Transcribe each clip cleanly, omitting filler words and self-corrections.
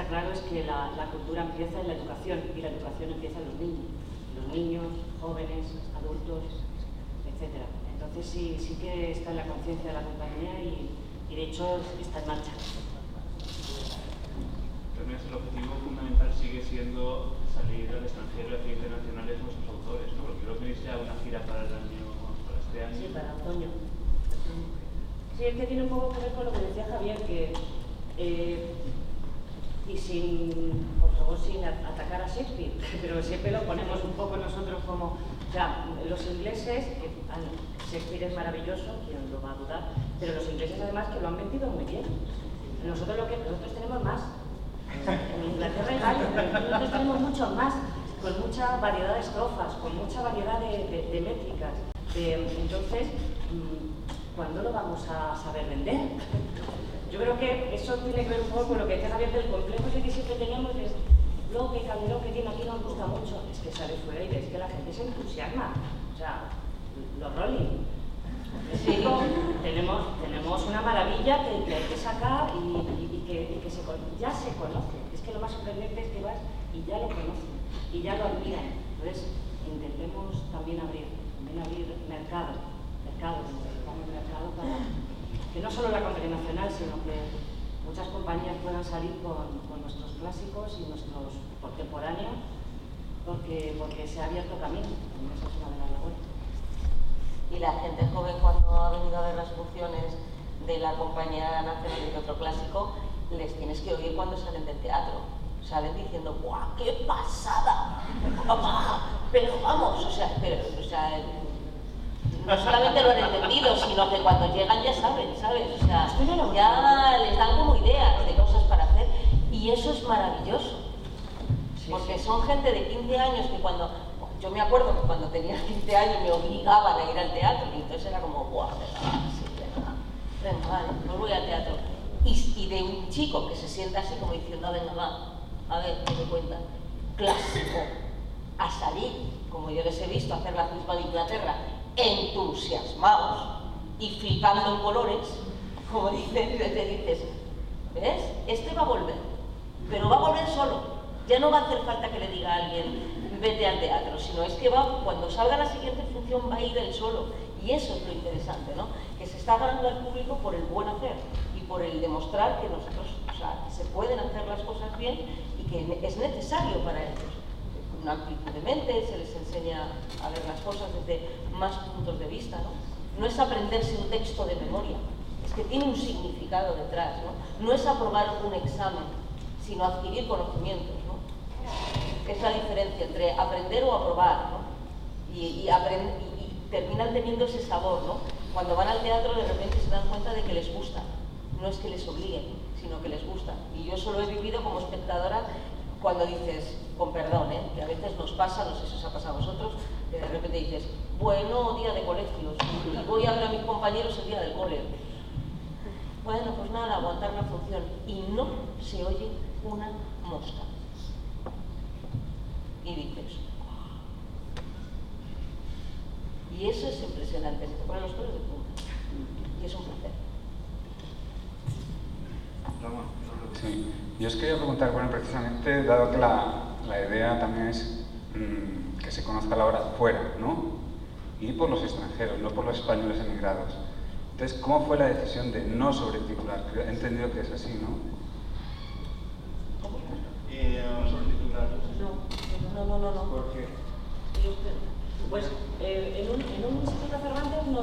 claro es que la cultura empieza en la educación, y la educación empieza en los niños, jóvenes, adultos, etc. Entonces sí que está en la conciencia de la compañía y de hecho está en marcha. También el objetivo fundamental sigue siendo salir al extranjero y hacer internacionales nuestros autores, ¿no? Porque creo que tenéis ya una gira para este año. Sí, para otoño. Sí, es que tiene un poco que ver con lo que decía Javier, que por favor, sin atacar a Shakespeare, pero siempre lo ponemos un poco nosotros como, o sea, los ingleses, Shakespeare es maravilloso, quién lo va a dudar, pero los ingleses además que lo han vendido muy bien. Nosotros tenemos más. En Inglaterra y Gales, nosotros tenemos mucho más, con mucha variedad de estrofas, con mucha variedad de métricas. Entonces, ¿cuándo lo vamos a saber vender? Yo creo que eso tiene que ver un poco con lo que decía Javier del complejo que siempre teníamos de lo que Calderón que tiene aquí nos gusta mucho. Es que sale fuera y ves que la gente se entusiasma. O sea, los Rolling. Sí, tenemos una maravilla que hay que sacar y que ya se conoce. Es que lo más sorprendente es que vas y ya lo conocen y ya lo admiran. Entonces, intentemos también abrir mercado para que no solo la Compañía Nacional, sino que muchas compañías puedan salir con nuestros clásicos y nuestros contemporáneos, porque se ha abierto camino. Esa es una de las labores. Y la gente joven, cuando ha venido a ver las funciones de la Compañía Nacional de Teatro Clásico, les tienes que oír cuando salen del teatro. Salen diciendo, ¡guau, qué pasada! Pero vamos, o sea, no solamente lo han entendido, sino que cuando llegan ya saben, ¿sabes? O sea, ya les dan como ideas de cosas para hacer, y eso es maravilloso. Porque son gente de 15 años que cuando... Yo me acuerdo que cuando tenía 15 años me obligaban a ir al teatro, y entonces era como, ¡guau, venga, vale, pues voy al teatro! Y de un chico que se sienta así como diciendo, venga, va, a ver, ¿qué me cuenta? Clásico, a salir, como yo les he visto hacer la Cisma de Inglaterra, entusiasmados y flipando en colores, como dices, ¿ves? Este va a volver, pero va a volver solo. Ya no va a hacer falta que le diga a alguien, vete al teatro, sino es que cuando salga la siguiente función va a ir él solo. Y eso es lo interesante, ¿no? Que se está ganando al público por el buen hacer y por el demostrar que nosotros, o sea, que se pueden hacer las cosas bien y que es necesario para ellos. Una amplitud de mente, se les enseña a ver las cosas desde más puntos de vista, ¿no? No es aprenderse un texto de memoria, es que tiene un significado detrás, ¿no? No es aprobar un examen, sino adquirir conocimientos, ¿no? Es la diferencia entre aprender o aprobar, ¿no? Y terminan teniendo ese sabor, ¿no? Cuando van al teatro de repente se dan cuenta de que les gusta, no es que les obliguen, sino que les gusta. Y yo eso lo he vivido como espectadora cuando dices, con perdón, que a veces nos pasa, no sé si os ha pasado a vosotros, que de repente dices, bueno, día de colegios, y voy a ver a mis compañeros el día del cole. Bueno, pues nada, aguantar la función. Y no se oye una mosca. Y dices, y eso es impresionante, se te ponen los pelos de punta. Y es un placer. Sí, yo os quería preguntar, bueno, precisamente, dado que la idea también es que se conozca la obra fuera, ¿no? Y por los extranjeros, no por los españoles emigrados. Entonces, ¿cómo fue la decisión de no sobretitular? He entendido que es así, ¿no? ¿Cómo? Sobretitular. No. ¿Por qué? Pues en un instituto Cervantes en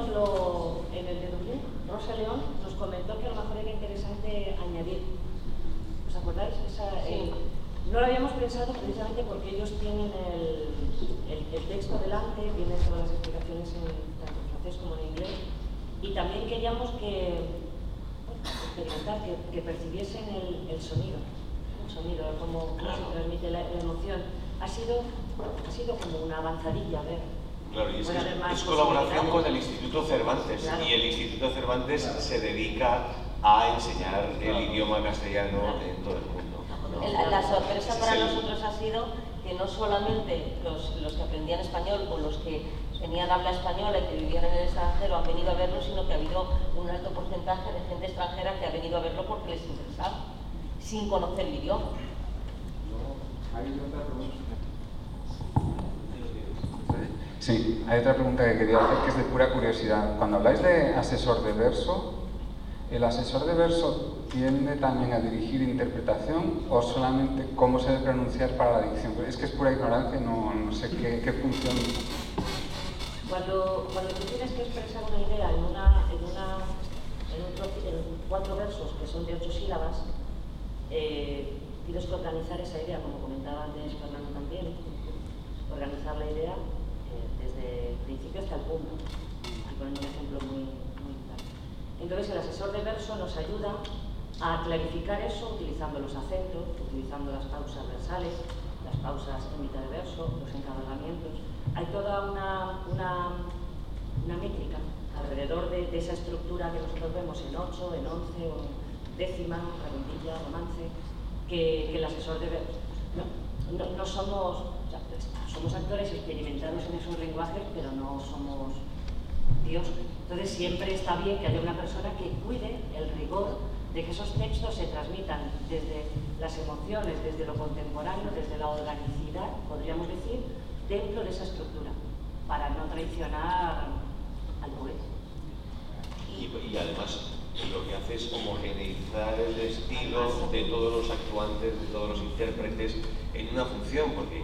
el de Dublín, Rosa León nos comentó que a lo mejor era interesante añadir. ¿Os acordáis? Sí. No lo habíamos pensado precisamente porque ellos tienen el texto delante, vienen todas las explicaciones tanto en francés como en inglés, y también queríamos experimentar, que percibiesen el sonido, cómo se transmite la emoción. Ha sido como una avanzadilla, a ver. Claro, y es colaboración con el Instituto Cervantes, claro. Y el Instituto Cervantes se dedica a enseñar el idioma castellano en todo el mundo, ¿no? La sorpresa para nosotros ha sido que no solamente los que aprendían español o los que tenían habla española y que vivían en el extranjero han venido a verlo, sino que ha habido un alto porcentaje de gente extranjera que ha venido a verlo porque les interesaba, sin conocer el idioma. Sí, hay otra pregunta que quería hacer que es de pura curiosidad. Cuando habláis de asesor de verso, ¿el asesor de verso tiende también a dirigir interpretación o solamente cómo se debe pronunciar para la dicción? Es que es pura ignorancia y no sé qué función. Cuando tú tienes que expresar una idea en 4 versos que son de 8 sílabas, tienes que organizar esa idea, como comentaba antes Fernando también, organizar la idea desde el principio hasta el punto. Aquí poniendo un ejemplo muy claro. Entonces el asesor de verso nos ayuda a clarificar eso utilizando los acentos, utilizando las pausas versales, las pausas en mitad de verso, los encadenamientos. Hay toda una métrica alrededor de esa estructura que nosotros vemos en 8, en 11, o en décima, redondilla, romance, que el asesor de verso. No somos, o sea, somos actores experimentados en esos lenguajes, pero no somos Dios. Entonces siempre está bien que haya una persona que cuide el rigor de que esos textos se transmitan desde las emociones, desde lo contemporáneo, desde la organicidad, podríamos decir, dentro de esa estructura, para no traicionar al poeta. Y además lo que hace es homogeneizar el estilo de todos los actuantes, de todos los intérpretes en una función, porque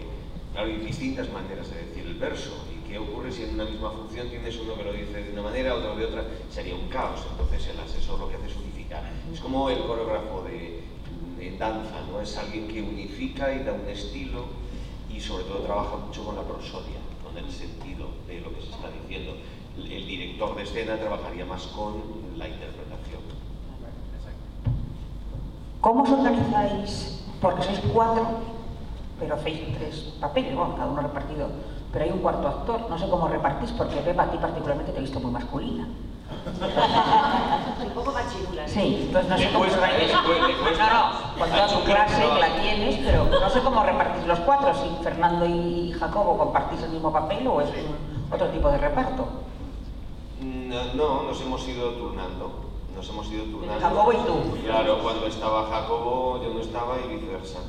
claro, hay distintas maneras de decir el verso. ¿Y qué ocurre si en una misma función tienes uno que lo dice de una manera, otro de otra? Sería un caos. Entonces el asesor lo que hace es unificar. Es como el coreógrafo de danza, ¿no? Es alguien que unifica y da un estilo y sobre todo trabaja mucho con la prosodia, con el sentido de lo que se está diciendo. El director de escena trabajaría más con la interpretación. ¿Cómo os organizáis? Porque sois 4, pero hacéis 3 papeles, bueno, cada uno repartido, pero hay un cuarto actor. No sé cómo repartís, porque Pepa, a ti particularmente te he visto muy masculina. Un poco machirula. Sí, entonces no sé cómo le cuesta. No, con toda tu clase que la tienes, pero no sé cómo repartís los 4, si Fernando y Jacobo compartís el mismo papel o es otro tipo de reparto. No, nos hemos ido turnando. Jacobo y tú. Claro, cuando estaba Jacobo yo no estaba y viceversa.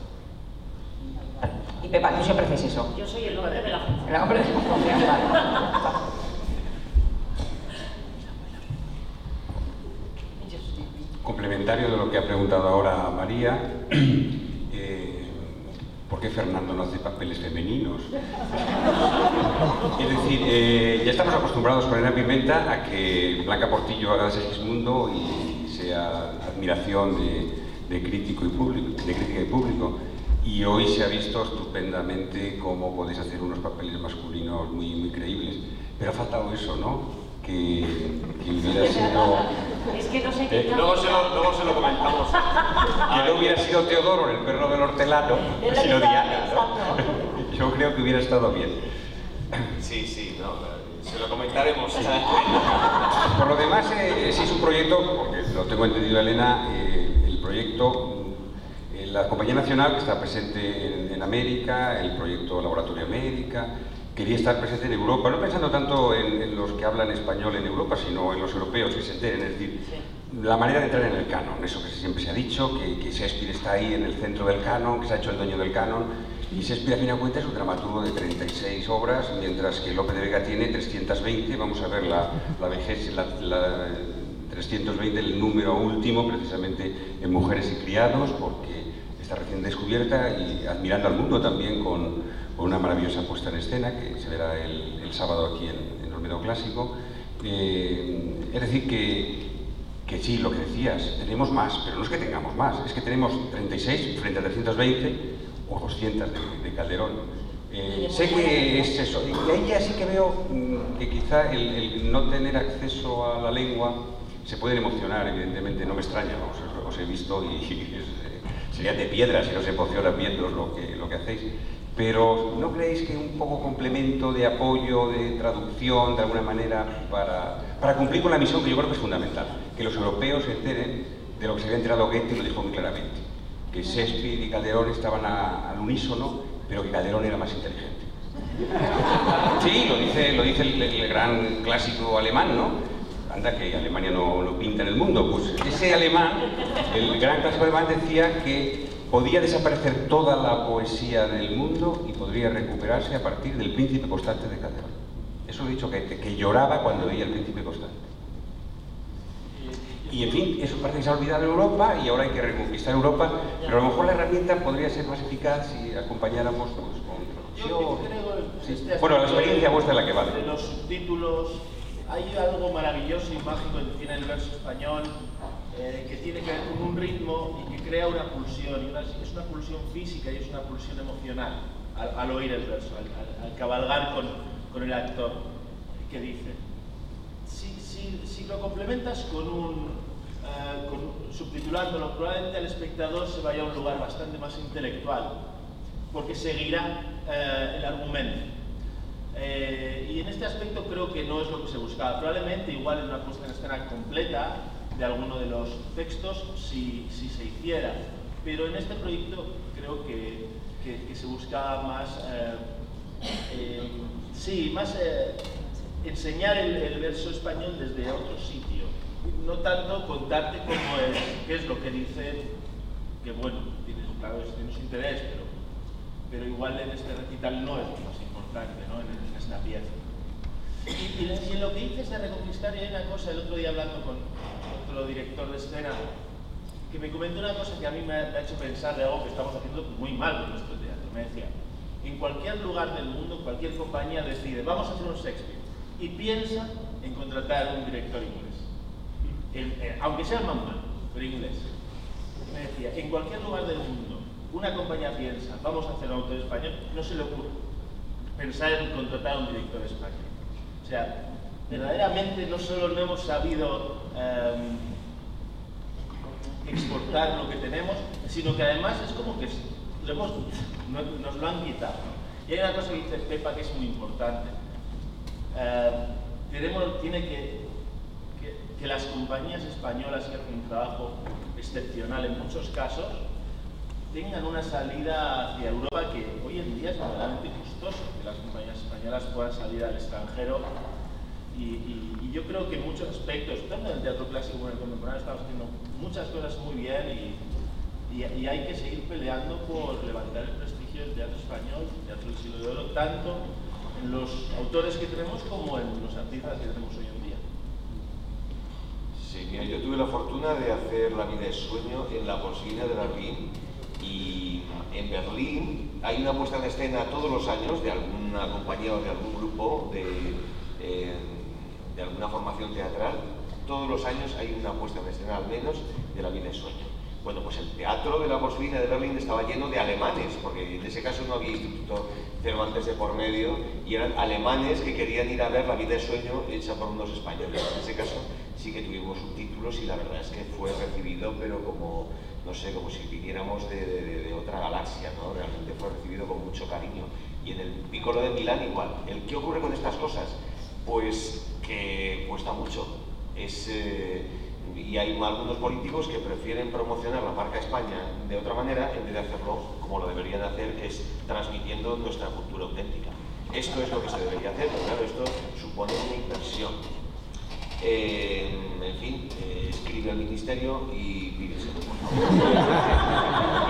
Y Pepa, tú siempre haces eso. Yo soy el hombre de la función. El hombre de la función, vale. Complementario de lo que ha preguntado ahora María, ¿por qué Fernando no hace papeles femeninos? Es decir, ya estamos acostumbrados con Elena Pimenta a que Blanca Portillo haga de Segismundo y sea admiración de crítico y público, de crítica y público. Y hoy se ha visto estupendamente cómo podéis hacer unos papeles masculinos muy creíbles. Pero ha faltado eso, ¿no? Que hubiera sido... Es que no sé qué... Luego se lo comentamos. Que no hubiera sido Teodoro, el perro del hortelano, sino Diana, ¿no? Yo creo que hubiera estado bien. Sí, se lo comentaremos. Por lo demás, sí es un proyecto, porque lo tengo entendido, Elena, el proyecto, la Compañía Nacional, que está presente en América, el proyecto Laboratorio América, quería estar presente en Europa, no pensando tanto en los que hablan español en Europa, sino en los europeos que se enteren, es decir, la manera de entrar en el canon, eso que siempre se ha dicho, que Shakespeare está ahí en el centro del canon, que se ha hecho el dueño del canon, y Shakespeare a fin de cuentas es un dramaturgo de 36 obras, mientras que Lope de Vega tiene 320, vamos a ver la 320, el número último, precisamente en Mujeres y Criados, porque está recién descubierta y admirando al mundo también con una maravillosa puesta en escena que se verá el sábado aquí en Olmedo Clásico. Es decir, que sí, lo que decías, tenemos más, pero no es que tengamos más, es que tenemos 36 frente a 320 o 200 de Calderón. Sé que es eso, y ahí ya sí que veo que quizá el no tener acceso a la lengua se pueden emocionar, evidentemente, no me extraña, os he visto y sería de piedra si os emocionan viendo lo que hacéis. Pero ¿no creéis que un poco complemento de apoyo, de traducción, de alguna manera, para cumplir con la misión que yo creo que es fundamental? Que los europeos se enteren de lo que se había enterado Goethe y lo dijo muy claramente. Que Shakespeare y Calderón estaban al unísono, pero que Calderón era más inteligente. Sí, lo dice el gran clásico alemán, ¿no? Anda, que Alemania no pinta en el mundo. Pues ese alemán, el gran clásico alemán, decía que podía desaparecer toda la poesía del mundo y podría recuperarse a partir del Príncipe Constante de Calderón. Eso lo he dicho, que lloraba cuando veía el Príncipe Constante. Y en fin, eso parece que se ha olvidado en Europa y ahora hay que reconquistar Europa, pero a lo mejor la herramienta podría ser más eficaz si acompañáramos pues, con Yo creo sí. Bueno, la experiencia vuestra es la que vale. De los subtítulos, hay algo maravilloso y mágico que tiene el verso español, que tiene que ver con un ritmo y que crea una pulsión, es una pulsión física y es una pulsión emocional al oír el verso, al cabalgar con el actor que dice. Si lo complementas subtitulándolo, probablemente el espectador se vaya a un lugar bastante más intelectual, porque seguirá el argumento. Y en este aspecto creo que no es lo que se buscaba. Probablemente igual en una puesta en escena completa de alguno de los textos si se hiciera, pero en este proyecto creo que se buscaba más enseñar el verso español desde otro sitio, no tanto contarte cómo es, qué es lo que dice, que bueno, claro, tienes interés, pero igual en este recital no es lo más importante, ¿no? en esta pieza. Y en lo que dices de reconquistar, hay una cosa, el otro día hablando con otro director de escena, que me comentó una cosa que a mí me ha hecho pensar de algo que estamos haciendo muy mal con nuestro teatro. Me decía, en cualquier lugar del mundo, cualquier compañía decide, vamos a hacer un Shakespeare, y piensa en contratar un director inglés, aunque sea más malo, pero inglés. Me decía, en cualquier lugar del mundo, una compañía piensa, vamos a hacer un autor español, no se le ocurre pensar en contratar a un director español. O sea, verdaderamente no solo no hemos sabido exportar lo que tenemos, sino que además es como que nos lo han quitado. Y hay una cosa que dice Pepa que es muy importante. Tiene que las compañías españolas que hacen un trabajo excepcional en muchos casos tengan una salida hacia Europa, que hoy en día es verdaderamente costoso que las compañías españolas puedan salir al extranjero. Y yo creo que en muchos aspectos, tanto en el teatro clásico como en el contemporáneo, estamos haciendo muchas cosas muy bien y hay que seguir peleando por levantar el prestigio del teatro español, del teatro del siglo de oro, tanto en los autores que tenemos como en los artistas que tenemos hoy en día. Sí, mira, yo tuve la fortuna de hacer La vida es sueño en la Pausina de Berlín, y en Berlín hay una puesta en escena todos los años de alguna compañía o de algún grupo de alguna formación teatral. Todos los años hay una puesta en escena al menos de La vida es sueño. Bueno, pues el teatro de la Pausina de Berlín estaba lleno de alemanes, porque en ese caso no había Instituto Cervantes de por medio, y eran alemanes que querían ir a ver La vida es sueño hecha por unos españoles. En ese caso sí que tuvimos subtítulos y la verdad es que fue recibido, pero como, no sé, como si viniéramos de otra galaxia, ¿no? Realmente fue recibido con mucho cariño. Y en el Piccolo de Milán igual. ¿Qué ocurre con estas cosas? Pues que cuesta mucho. Y hay algunos políticos que prefieren promocionar la marca España de otra manera en vez de hacerlo como lo deberían hacer, que es transmitiendo nuestra cultura auténtica. Esto es lo que se debería hacer, pero claro, esto supone una inversión. En fin, escribe al ministerio y pídese.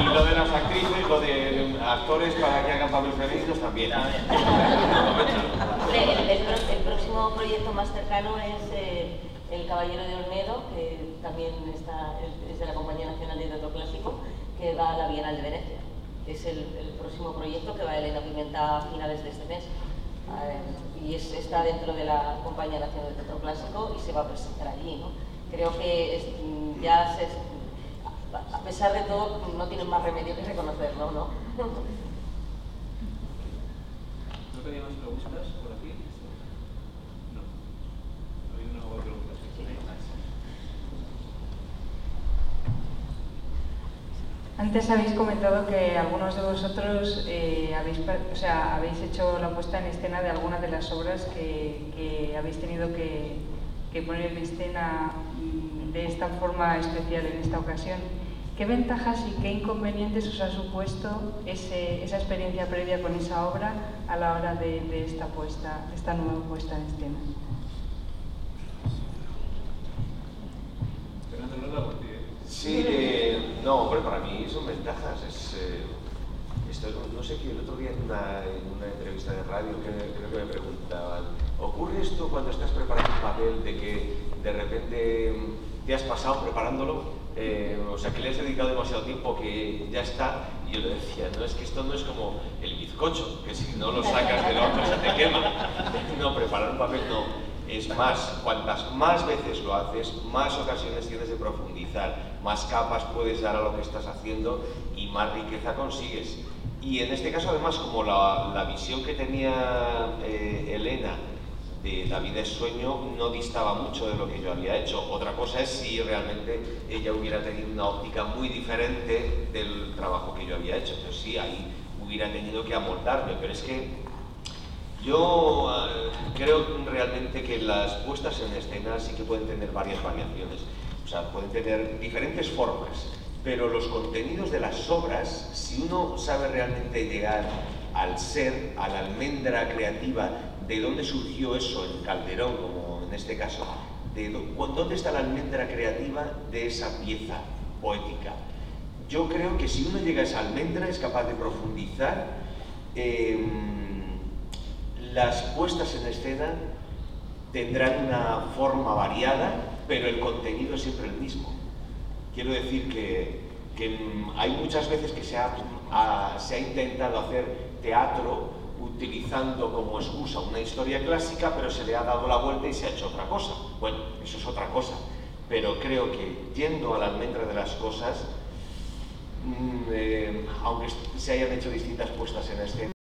Y lo de las actrices, lo de actores para que hagan papeles femeninos también. El próximo proyecto más cercano es El Caballero de Olmedo, que también es de la Compañía Nacional de Teatro Clásico, que va a la Bienal de Venecia. Es el próximo proyecto que va a Elena Pimenta a finales de este mes. Y está dentro de la Compañía Nacional de Teatro Clásico y se va a presentar allí, ¿no? Creo que a pesar de todo no tienen más remedio que reconocerlo, ¿no? ¿No tenía más preguntas por aquí? No. ¿Hay una o otra pregunta? Antes habéis comentado que algunos de vosotros habéis hecho la puesta en escena de algunas de las obras que habéis tenido que poner en escena de esta forma especial en esta ocasión. ¿Qué ventajas y qué inconvenientes os ha supuesto esa experiencia previa con esa obra a la hora de esta nueva puesta en escena? Fernando, no la por ti. Sí, no, hombre, para mí son ventajas. no sé qué, el otro día en una entrevista de radio creo que me preguntaban, ¿ocurre esto cuando estás preparando un papel de que de repente te has pasado preparándolo? O sea, que le has dedicado demasiado tiempo que ya está, y yo le decía, no, es que esto no es como el bizcocho, que si no lo sacas del horno se te quema. No, preparar un papel no. Es más, cuantas más veces lo haces, más ocasiones tienes de profundizar, más capas puedes dar a lo que estás haciendo y más riqueza consigues. Y en este caso, además, como la visión que tenía Elena de La vida es sueño no distaba mucho de lo que yo había hecho. Otra cosa es si realmente ella hubiera tenido una óptica muy diferente del trabajo que yo había hecho. Entonces sí, ahí hubiera tenido que amoldarme, pero es que yo creo realmente que las puestas en escena sí que pueden tener varias variaciones, o sea, pueden tener diferentes formas, pero los contenidos de las obras, si uno sabe realmente llegar al ser, a la almendra creativa, de dónde surgió eso en Calderón, como en este caso, dónde está la almendra creativa de esa pieza poética. Yo creo que si uno llega a esa almendra es capaz de profundizar. Las puestas en escena tendrán una forma variada, pero el contenido es siempre el mismo. Quiero decir que hay muchas veces que se ha intentado hacer teatro utilizando como excusa una historia clásica, pero se le ha dado la vuelta y se ha hecho otra cosa. Bueno, eso es otra cosa, pero creo que yendo a la almendra de las cosas, aunque se hayan hecho distintas puestas en escena,